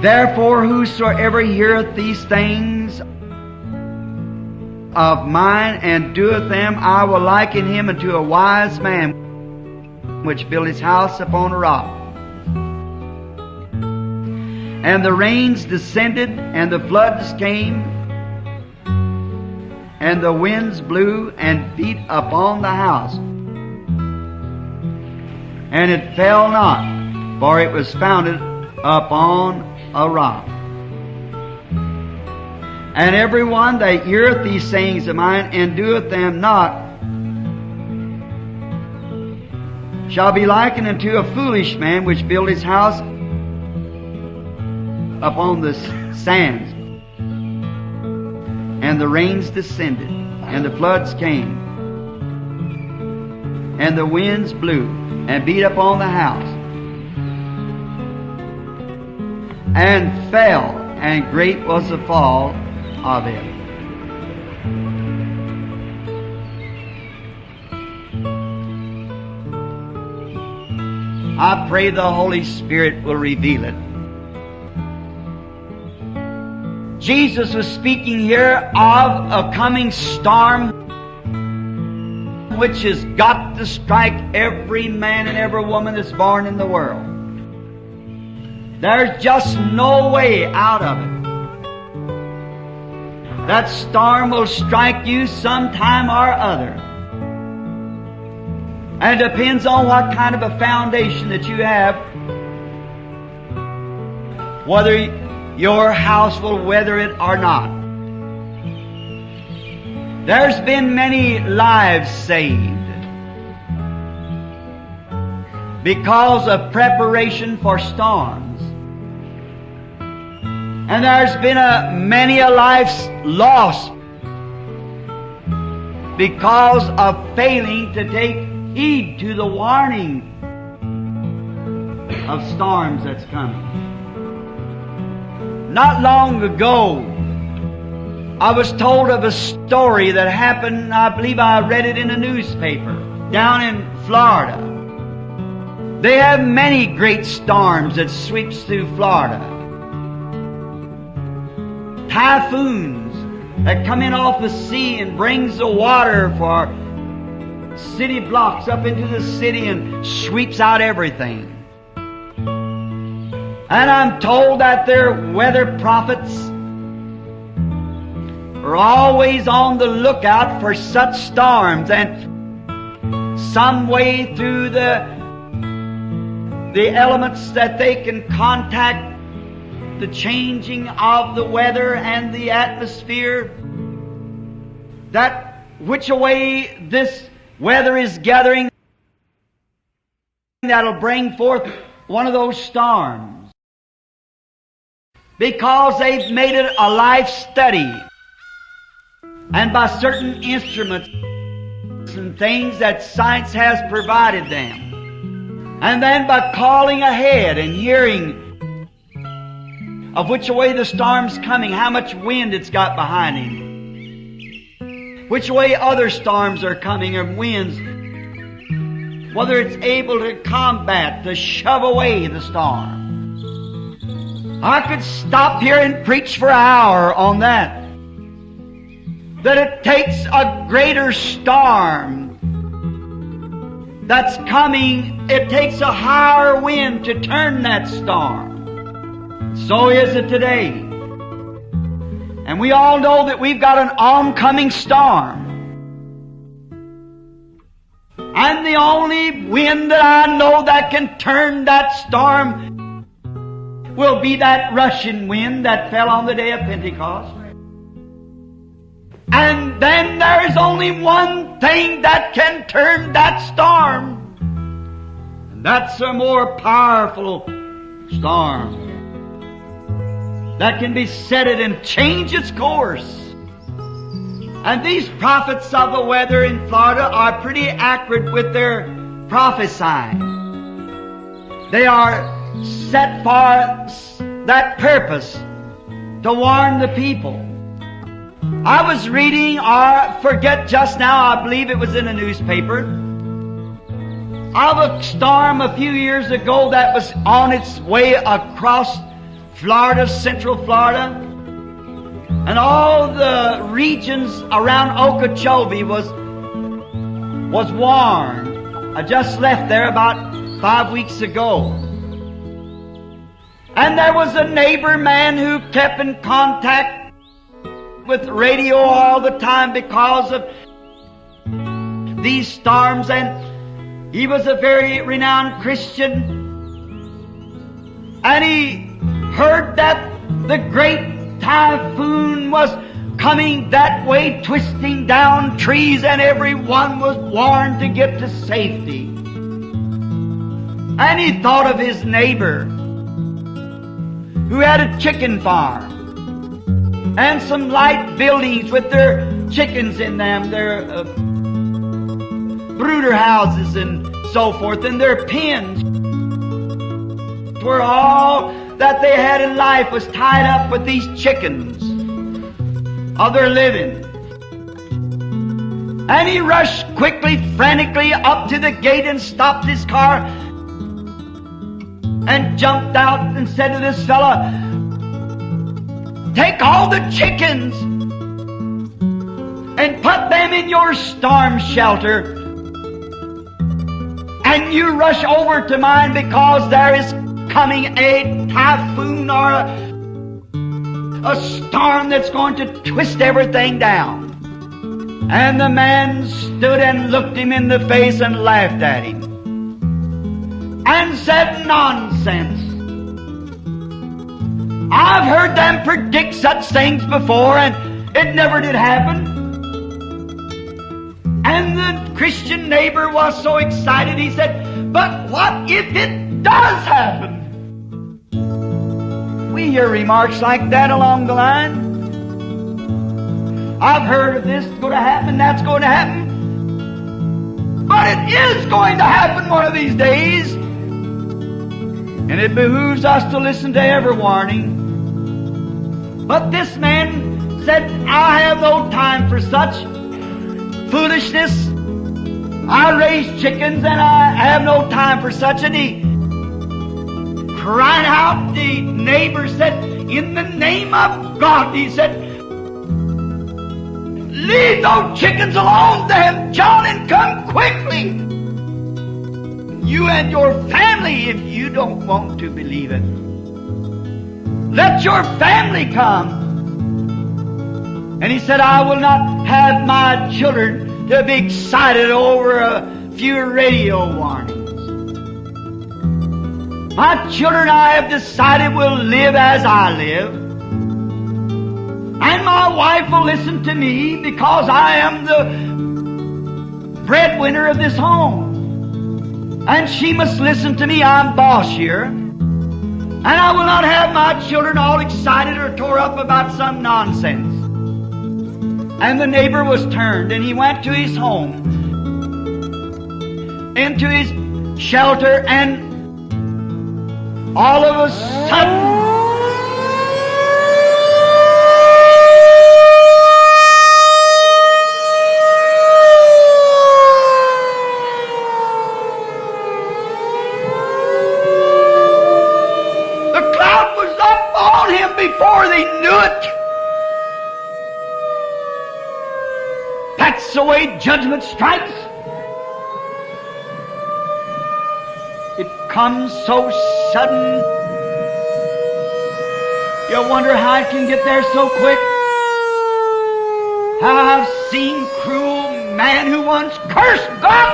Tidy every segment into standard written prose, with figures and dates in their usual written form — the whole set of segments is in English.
Therefore whosoever heareth these things of mine and doeth them, I will liken him unto a wise man which built his house upon a rock. And the rains descended, and the floods came, and the winds blew and beat upon the house. And it fell not, for it was founded upon a rock. And every one that heareth these sayings of mine and doeth them not shall be likened unto a foolish man which built his house upon the sands. And the rains descended, and the floods came, and the winds blew and beat upon the house, and fell, and great was the fall of it. I pray the Holy Spirit will reveal it. Jesus was speaking here of a coming storm which has got to strike every man and every woman that's born in the world. There's just no way out of it. That storm will strike you sometime or other. And it depends on what kind of a foundation that you have, whether your house will weather it or not. There's been many lives saved because of preparation for storms. And there's been many a life lost because of failing to take heed to the warning of storms that's coming. Not long ago, I was told of a story that happened, I believe I read it in a newspaper, down in Florida. They have many great storms that sweeps through Florida. Typhoons that come in off the sea and brings the water for city blocks up into the city and sweeps out everything. And I'm told that their weather prophets are always on the lookout for such storms, and some way through the elements that they can contact the changing of the weather and the atmosphere, that which way this weather is gathering, that'll bring forth one of those storms. Because they've made it a life study. And by certain instruments and things that science has provided them. And then by calling ahead and hearing of which way the storm's coming, how much wind it's got behind him, which way other storms are coming or winds, whether it's able to combat, to shove away the storm. I could stop here and preach for an hour on that. That it takes a greater storm that's coming. It takes a higher wind to turn that storm. So is it today. And we all know that we've got an oncoming storm. And the only wind that I know that can turn that storm will be that rushing wind that fell on the day of Pentecost. And then there's only one thing that can turn that storm. And that's a more powerful storm that can beset it and change its course. And these prophets of the weather in Florida are pretty accurate with their prophesying. They are set for that purpose, to warn the people. I was reading, or forget just now, I believe it was in a newspaper, of a storm a few years ago that was on its way across Florida, Central Florida, and all the regions around Okeechobee was warned. I just left there about 5 weeks ago. And there was a neighbor man who kept in contact with radio all the time because of these storms, and he was a very renowned Christian. And he heard that the great typhoon was coming that way, twisting down trees, and everyone was warned to get to safety. And he thought of his neighbor who had a chicken farm and some light buildings with their chickens in them, their brooder houses and so forth, and their pens, where all that they had in life was tied up with these chickens of their living. And he rushed quickly, frantically up to the gate and stopped his car and jumped out and said to this fella, "Take all the chickens and put them in your storm shelter, and you rush over to mine, because there is coming a typhoon or a storm that's going to twist everything down." And the man stood and looked him in the face and laughed at him and said, "Nonsense. I've heard them predict such things before, and it never did happen." And the Christian neighbor was so excited, he said, "But what if it does happen?" We hear remarks like that along the line. I've heard of this going to happen, that's going to happen. But it is going to happen one of these days. And it behooves us to listen to every warning. But this man said, "I have no time for such foolishness. I raise chickens and I have no time for such." And he cried out. The neighbor said, "In the name of God," he said, "leave those chickens alone, them, John, and come quickly. You and your family, if you don't want to believe it. Let your family come." And he said, "I will not have my children to be excited over a few radio warnings. My children, I have decided, will live as I live. And my wife will listen to me, because I am the breadwinner of this home. And she must listen to me. I'm boss here. And I will not have my children all excited or tore up about some nonsense." And the neighbor was turned, and he went to his home, into his shelter, and all of a sudden, the cloud was up on him before they knew it. That's the way judgment strikes. It comes so sudden. You wonder how it can get there so quick. I've seen cruel man who once cursed God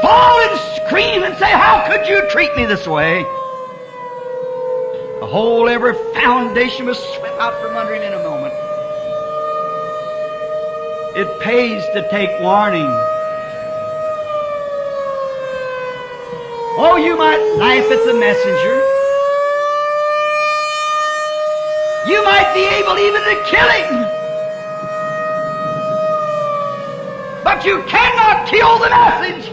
fall and scream and say, "How could you treat me this way?" The whole, every foundation was swept out from under him in a moment. It pays to take warning. Oh, you might laugh at the messenger. You might be able even to kill him. But you cannot kill the message.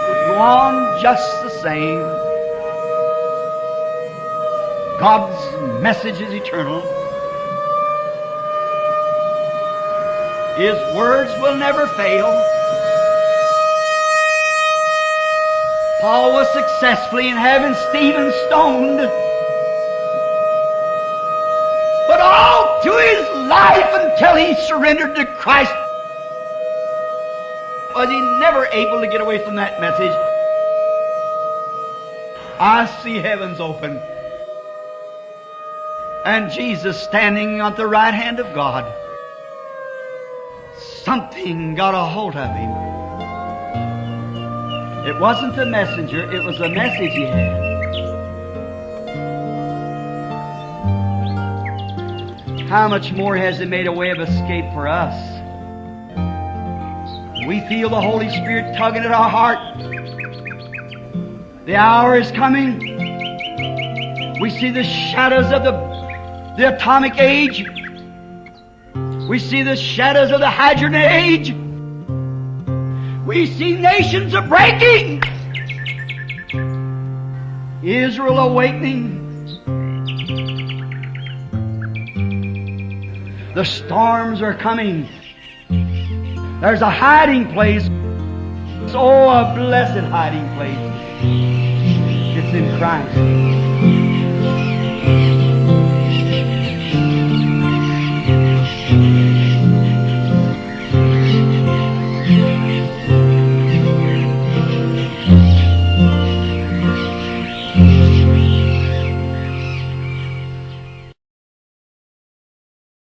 It will go on just the same. God's message is eternal. His words will never fail. Paul was successfully in having Stephen stoned. But all through his life until he surrendered to Christ was he never able to get away from that message. I see heavens open and Jesus standing at the right hand of God. Something got a hold of him. It wasn't the messenger, it was the message he had. How much more has He made a way of escape for us? We feel the Holy Spirit tugging at our heart. The hour is coming. We see the shadows of the atomic age. We see the shadows of the Hadron age. We see nations are breaking. Israel awakening. The storms are coming. There's a hiding place. Oh, a blessed hiding place. It's in Christ.